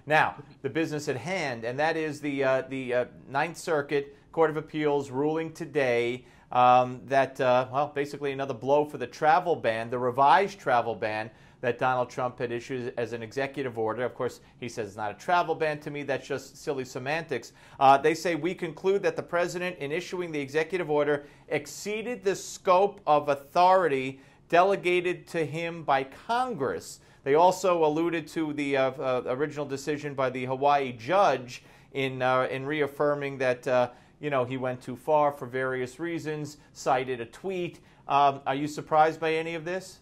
Now, the business at hand, and that is the Ninth Circuit Court of Appeals ruling today that, well, basically another blow for the travel ban, the revised travel ban that Donald Trump had issued as an executive order. Of course, he says it's not a travel ban. To me, that's just silly semantics. They say, we conclude that the president, in issuing the executive order, exceeded the scope of authority delegated to him by Congress. They also alluded to the original decision by the Hawaii judge in reaffirming that he went too far for various reasons, cited a tweet. Are you surprised by any of this?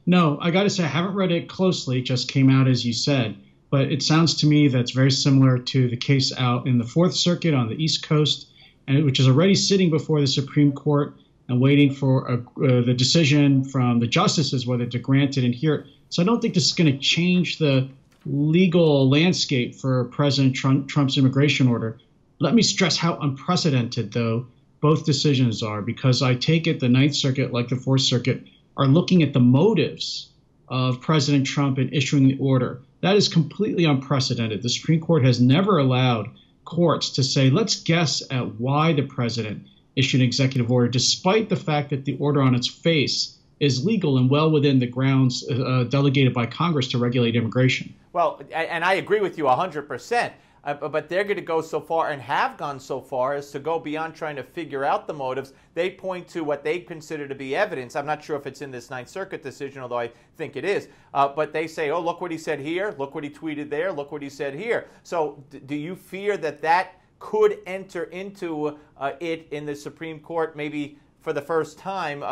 No, I got to say I haven't read it closely. It just came out as you said, but it sounds to me that's very similar to the case out in the Fourth Circuit on the East Coast, and which is already sitting before the Supreme Court and waiting for the decision from the justices whether to grant it and hear it. So I don't think this is going to change the legal landscape for President Trump's immigration order. Let me stress how unprecedented, though, both decisions are, because I take it the Ninth Circuit, like the Fourth Circuit, are looking at the motives of President Trump in issuing the order. That is completely unprecedented. The Supreme Court has never allowed courts to say, let's guess at why the president issued an executive order, despite the fact that the order on its face is legal and well within the grounds delegated by Congress to regulate immigration. Well, and I agree with you 100%. But they're going to go so far and have gone so far as to go beyond trying to figure out the motives. They point to what they consider to be evidence. I'm not sure if it's in this Ninth Circuit decision, although I think it is. But they say, oh, look what he said here. Look what he tweeted there. Look what he said here. So do you fear that that could enter into it in the Supreme Court, maybe for the first time,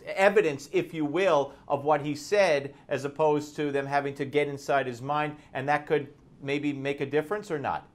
evidence, if you will, of what he said, as opposed to them having to get inside his mind, and that could maybe make a difference or not?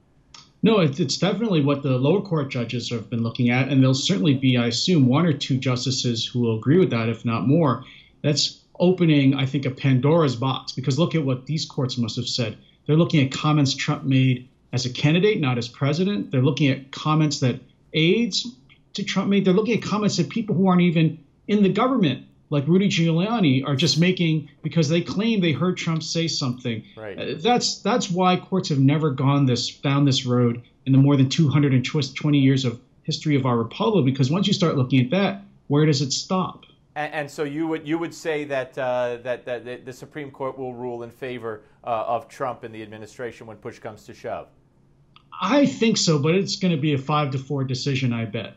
No, it's definitely what the lower court judges have been looking at, and there'll certainly be, I assume, one or two justices who will agree with that, if not more. That's opening, I think, a Pandora's box, because look at what these courts must have said. They're looking at comments Trump made as a candidate, not as president. They're looking at comments that aides to Trump made. They're looking at comments that people who aren't even in the government, like Rudy Giuliani, are just making because they claim they heard Trump say something. Right. That's why courts have never down this road in the more than 220 years of history of our republic. Because once you start looking at that, where does it stop? And so you would say that that the Supreme Court will rule in favor of Trump and the administration when push comes to shove? I think so, but it's going to be a 5-4 decision, I bet.